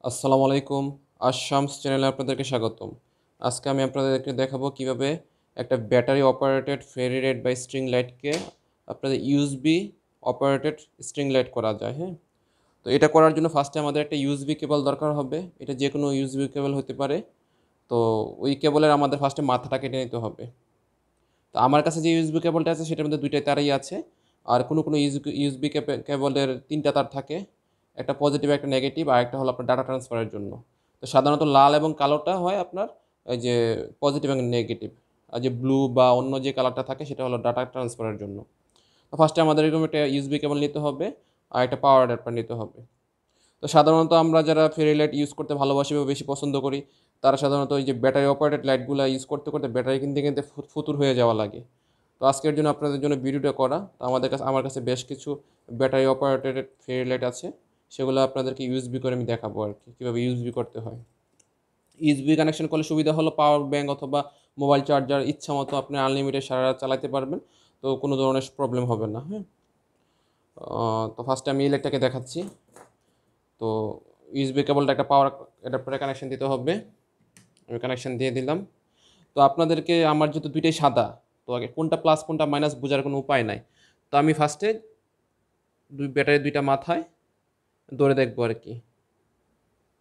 আসসালামু আলাইকুম। আশ-শামস চ্যানেলে আপনাদেরকে স্বাগতম। আজকে আমি আপনাদেরকে দেখাবো কিভাবে একটা ব্যাটারি অপারেটেড ফেরি রেড বা স্ট্রিং লাইটকে আপনাদের ইউএসবি অপারেটেড স্ট্রিং লাইট করা যায়, হ্যাঁ? তো এটা করার জন্য ফার্স্টে আমাদের একটা ইউএসবি কেবল দরকার হবে। এটা যেকোনো ইউএসবি কেবল হতে পারে। তো ওই কেবলের আমাদের ফার্স্টে মাথাটা কেটে নিতে হবে। তো আমার কাছে যে ইউএসবি কেবলটা আছে সেটার মধ্যে ২ টা তারই আছে। আর কোনো ইউএসবি কেবলের ৩ টা তার থাকে। একটা পজিটিভ, একটা নেগেটিভ, আর একটা হলো আপনার ডাটা ট্রান্সফারের জন্য। তো সাধারণত লাল এবং কালোটা হয় আপনার এই যে পজিটিভ এবং নেগেটিভ। আর যে ব্লু বা অন্য যে কালারটা থাকে সেটা হলো ডাটা ট্রান্সফারের জন্য। তো ফার্স্টে আমাদের এরকম একটা ইউএসবি কেবল নিতে হবে আর একটা পাওয়ার অ্যাডাপ্টার নিতে হবে। তো সাধারণত আমরা যারা ফেরি লাইট ইউজ করতে ভালোবাসি বা বেশি পছন্দ করি, তারা সাধারণত ওই যে ব্যাটারি অপারেটেড লাইটগুলা ইউজ করতে, করতে ব্যাটারি কিনতে ফুতুর হয়ে যাওয়া লাগে। তো আজকের জন্য আপনাদের জন্য ভিডিওটা করা। তো আমার কাছে বেশ কিছু ব্যাটারি অপারেটেড ফেরি লাইট আছে। সেগুলো আপনাদেরকে ইউএসবি করে আমি দেখাবো আরকি, কীভাবে ইউএসবি করতে হয়। ইউএসবি কানেকশন করলে সুবিধা হলো পাওয়ার ব্যাংক অথবা মোবাইল চার্জার ইচ্ছামতো আপনি আনলিমিটেড সারা রাত চালাতে পারবেন। তো কোনো ধরনের প্রবলেম হবে না, হ্যাঁ? তো ফার্স্টে আমি এই লাইটটাকে দেখাচ্ছি। তো ইউএসবি কেবলটা একটা পাওয়ার অ্যাডাপ্টারে কানেকশন দিতে হবে। আমি কানেকশন দিয়ে দিলাম। তো আপনাদেরকে আমার যেহেতু দুইটাই সাদা, তো আগে কোনটা প্লাস কোনটা মাইনাস বোঝার কোনো উপায় নাই। তো আমি ফার্স্টে ব্যাটারির ২ টা মাথায় ধরে দেখবো আরকি।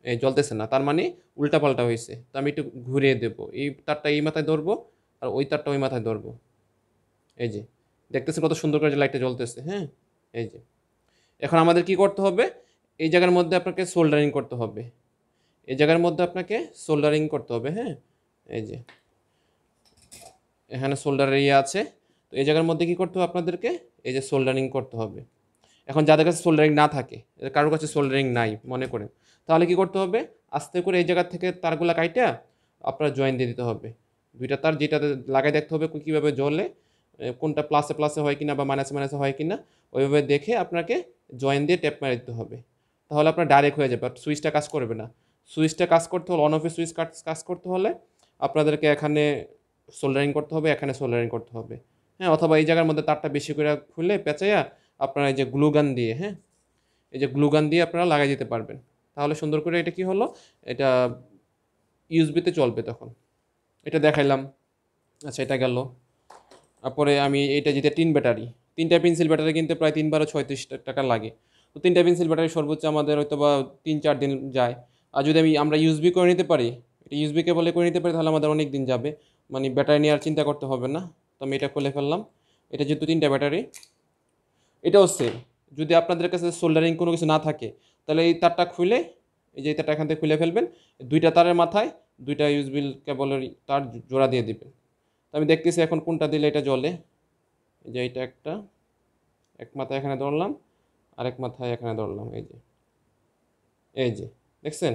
এই জ্বলতেছে না। তার মানে উল্টাপাল্টা হইছে। তো আমি একটু ঘুরিয়ে দেবো। এই তারটা এই মাথায় ধরবো, আর ওই তারটা ওই মাথায় ধরবো। এই যে। দেখতেছেন কত সুন্দর করে যে লাইটটা জ্বলতেছে, হ্যাঁ? এই যে। এখন আমাদের কি করতে হবে? এই জায়গার মধ্যে আপনাকে সোল্ডারিং করতে হবে। এই জায়গার মধ্যে আপনাকে সোল্ডারিং করতে হবে, হ্যাঁ? এই যে। এখানে সোল্ডারের ইয়ে আছে। তো এই জায়গার মধ্যে কি করতে হবে আপনাদেরকে? এই যে সোল্ডারিং করতে হবে। এখন যাদের কাছে সোল্ডারিং না থাকে, কারোর কাছে সোল্ডারিং নাই মনে করেন, তাহলে কি করতে হবে? আস্তে করে এই জায়গা থেকে তারগুলা কাইটা আপনার জয়েন দিয়ে দিতে হবে। ২ টা তার যেটাতে লাগায় দেখতে হবে কীভাবে জ্বলে, কোনটা প্লাসে, প্লাসে হয় কিনা বা মাইনাসে, মাইনাসে হয় কিনা ওইভাবে দেখে আপনাকে জয়েন দিয়ে ট্যাপ মেরে দিতে হবে। তাহলে আপনার ডাইরেক্ট হয়ে যাবে। বাট সুইচটা কাজ করবে না। সুইচটা কাজ করতে হলে অন অফের সুইচ কাজ করতে হলে আপনাদেরকে এখানে সোল্ডারিং করতে হবে, এখানে সোল্ডারিং করতে হবে। হ্যাঁ? অথবা এই জায়গার মধ্যে তারটা বেশি করে খুলে পেঁচাইয়া আপনারা এই যে গ্লু গান দিয়ে, হ্যাঁ? এই যে গ্লু গান দিয়ে আপনারা লাগাই দিতে পারবেন। তাহলে সুন্দর করে এটা কি হলো? এটা ইউএসবিতে চলবে তখন। এটা দেখাইলাম। আচ্ছা, এটা গেল। তারপরে আমি এইটা যেটা টিন ব্যাটারি, ৩ টা পেন্সিল ব্যাটারি কিনতে প্রায় ৩-১২-৩৬ টাকা লাগে। তো ৩ টা পেন্সিল ব্যাটারি সর্বোচ্চ আমাদের হয়তোবা ৩-৪ দিন যায়। আর যদি আমরা ইউএসবি করে নিতে পারি, এটা ইউএসবি কেবলে করে নিতে পারি তাহলে আমাদের অনেক দিন যাবে। মানে ব্যাটারি নিয়ে আর চিন্তা করতে হবে না। তো আমি এটা খুলে ফেললাম। এটা যেহেতু ৩ টা ব্যাটারি, এটাও সেম। যদি আপনাদের কাছে সোল্ডারিং কোনো কিছু না থাকে, তাহলে এই তারটা খুলে, এই যে এই তারটা এখান থেকে খুলে ফেলবেন। ২ টা তারের মাথায় ২ টা ইউএসবি কেবলের তার জোড়া দিয়ে দিবেন। তো আমি দেখতেছি এখন কোনটা দিলে এটা জ্বলে। এই যে এইটা একটা, এক মাথায় এখানে ধরলাম, আরেক মাথায় এখানে ধরলাম। এই যে, এই যে, দেখছেন?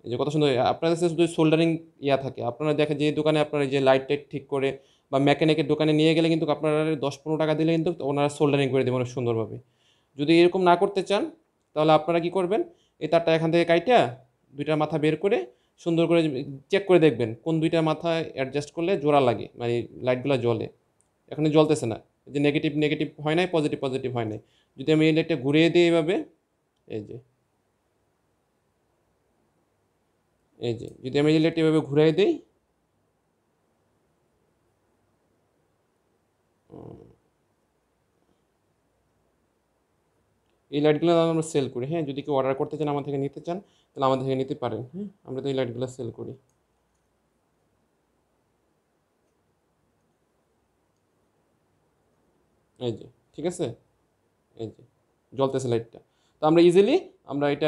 এই যে কত সুন্দর! আপনার কাছে যদি সোল্ডারিং ইয়া থাকে, আপনারা দেখেন যে দোকানে আপনার এই যে লাইট-টাইট ঠিক করে বা মেকানিকের দোকানে নিয়ে গেলে কিন্তু আপনারা ১০-১৫ টাকা দিলে কিন্তু ওনারা সোল্ডারিং করে দেবে অনেক সুন্দরভাবে। যদি এরকম না করতে চান, তাহলে আপনারা কি করবেন? এই তারটা এখান থেকে কাইটা ২ টার মাথা বের করে সুন্দর করে চেক করে দেখবেন কোন ২ টার মাথায় অ্যাডজাস্ট করলে জোড়া লাগে, মানে লাইটগুলা জ্বলে। এখনই জ্বলতেছে না। এই যে নেগেটিভ, নেগেটিভ হয় নাই, পজিটিভ, পজিটিভ হয় নাই। যদি আমি এই লাইটটা ঘুরিয়ে দিই এভাবে, এই যে, এই যে, যদি আমি এই লাইটটা এভাবে ঘুরাই দেই, উম এই লাইটগুলো আমরা সেল করি, হ্যাঁ? যদি কেউ অর্ডার করতে চান, আমার থেকে নিতে চান, তাহলে আমাদের থেকে নিতে পারেন, হ্যাঁ? আমরা তো এই লাইটগুলো সেল করি। এই যে, ঠিক আছে? এই যে, জ্বলতেছে লাইটটা। তো আমরা ইজিলি আমরা এটা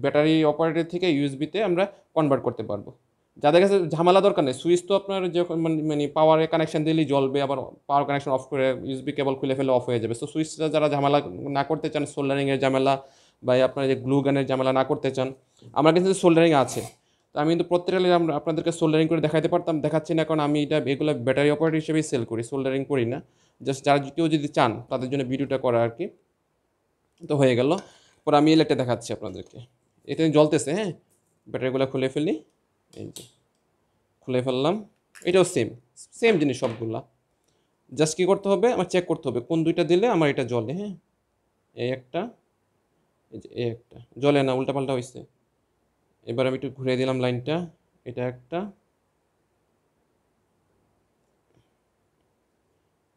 ব্যাটারি অপারেটর থেকে ইউএসবিতে আমরা কনভার্ট করতে পারবো। যাদের কাছে ঝামেলা দরকার নেই। সুইচ তো আপনার যখন মানে পাওয়ারে কানেকশন দিলেই জ্বলবে, আবার পাওয়ার কানেকশন অফ করে ইউএসবি কেবল খুলে ফেললে অফ হয়ে যাবে। সো সুইচটা যারা ঝামেলা না করতে চান, সোল্ডারিং এর ঝামেলা বা আপনার যে গ্লু গানের ঝামেলা না করতে চান, আমার কাছে সোল্ডারিং আছে। তো আমি কিন্তু প্রত্যেকটা আমরা আপনাদেরকে সোল্ডারিং করে দেখাইতে পারতাম, দেখাচ্ছি না কারণ আমি এগুলো ব্যাটারি অপারেটর হিসেবেই সেল করি, সোল্ডারিং করি না। জাস্ট যারা কেউ যদি চান তাদের জন্য ভিডিওটা করা আরকি। তো হয়ে গেল। পরে আমি এই লাইটটা দেখাচ্ছি আপনাদেরকে। এটা জ্বলতেছে, হ্যাঁ? ব্যাটারিগুলো খুলে ফেলি। এই যে, খুলে ফেললাম। এটাও সেম, সেম জিনিস সবগুলা। জাস্ট কি করতে হবে? আমার চেক করতে হবে কোন ২ টা দিলে আমার এটা জ্বলে, হ্যাঁ? এই একটা, এই যে এই একটা। জ্বলে না, উল্টাপাল্টা হইছে। এবার আমি একটু ঘুরিয়ে দিলাম লাইনটা, এটা একটা,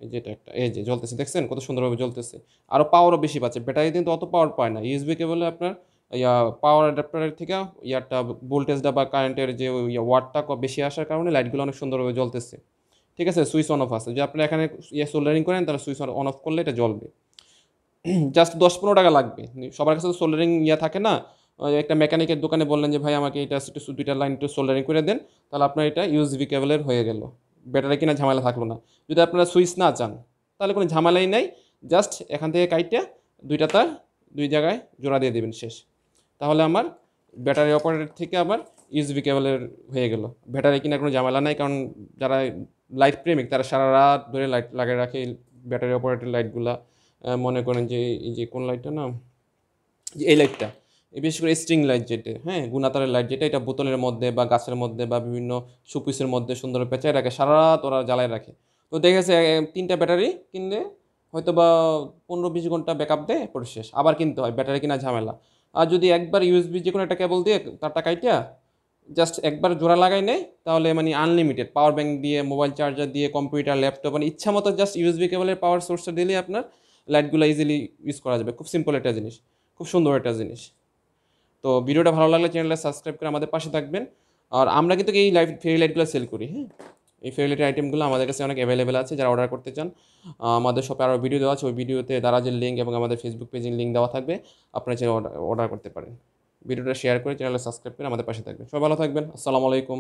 এই যে এটা একটা, এই যে জ্বলতেছে, দেখছেন কত সুন্দরভাবে জ্বলতেছে। আরও পাওয়ারও বেশি পাচ্ছে, ব্যাটারি কিন্তু অত পাওয়ার পায় না। ইউএসবি কেবলে আপনার পাওয়ার অ্যাডাপ্টারের থেকে ভোল্টেজটা বা কারেন্টের যে ওয়াটটা বেশি আসার কারণে লাইটগুলো অনেক সুন্দরভাবে জ্বলতেছে। ঠিক আছে, সুইচ অন অফ আছে, যে আপনি এখানে সোল্ডারিং করেন তাহলে সুইচ অন অফ করলে এটা জ্বলবে। জাস্ট 10-15 টাকা লাগবে। সবার কাছে তো সোল্ডারিং থাকে না। একটা মেকানিকের দোকানে বললেন যে ভাই আমাকে এটা একটু দুইটা লাইন একটু সোল্ডারিং করে দেন, তাহলে আপনার এটা ইউএসবি কেবলের হয়ে গেল, ব্যাটারি কিনা ঝামেলা থাকলো না। যদি আপনারা সুইচ না চান তাহলে কোনো ঝামেলাই নাই, জাস্ট এখান থেকে কাইটা দুইটা তার দুই জায়গায় জোড়া দিয়ে দেবেন, শেষ। তাহলে আমার ব্যাটারি অপারেটর থেকে আবার ইউএসবি কেবলের হয়ে গেল। ব্যাটারি কিনা কোনো ঝামেলা নাই, কারণ যারা লাইট প্রেমিক তারা সারা রাত ধরে লাইট লাগিয়ে রাখে, ব্যাটারি অপারেটর লাইটগুলা। মনে করেন যে এই যে কোন লাইটটা না, যে এই লাইটটা, এই বিশেষ করে স্ট্রিং লাইট যেটা, হ্যাঁ, গুণাতারের লাইট যেটা, এটা বোতলের মধ্যে বা গাছের মধ্যে বা বিভিন্ন শোপিসের মধ্যে সুন্দর পেঁচায় রাখে, সারা রাত ওরা জ্বালায় রাখে। তো দেখেছে 3টা ব্যাটারি কিনলে হয়তো বা 15-20 ঘন্টা ব্যাকআপ দেয়, পরে শেষ, আবার কিনতে হয়, ব্যাটারি কিনা ঝামেলা। আর যদি একবার ইউএসবি যে কোনো একটা কেবল দিয়ে তারটা কাইটা জাস্ট একবার জোড়া লাগাই নেয়, তাহলে মানে আনলিমিটেড পাওয়ার ব্যাংক দিয়ে, মোবাইল চার্জার দিয়ে, কম্পিউটার, ল্যাপটপ, মানে ইচ্ছা মতো জাস্ট ইউএসবি কেবলের পাওয়ার সোর্সটা দিলে আপনার লাইটগুলো ইজিলি ইউজ করা যাবে। খুব সিম্পল একটা জিনিস, খুব সুন্দর একটা জিনিস। তো ভিডিওটা ভালো লাগলে চ্যানেলটা সাবস্ক্রাইব করে আমাদের পাশে থাকবেন। আর আমরা কিন্তু এই ফেরি লাইটগুলো সেল করি, হ্যাঁ, এই ফেরি লাইটের আইটেমগুলো আমাদের কাছে অনেক অ্যাভেলেবেল আছে। যারা অর্ডার করতে চান, আমাদের শপে আরও ভিডিও দেওয়া আছে, ওই ভিডিওতে দারাজের লিঙ্ক এবং আমাদের ফেসবুক পেজের লিঙ্ক দেওয়া থাকবে, আপনারা চাইলে অর্ডার করতে পারেন। ভিডিওটা শেয়ার করে চ্যানেলটা সাবস্ক্রাইব করে আমাদের পাশে থাকবেন। সবাই ভালো থাকবেন, আসসালামু আলাইকুম।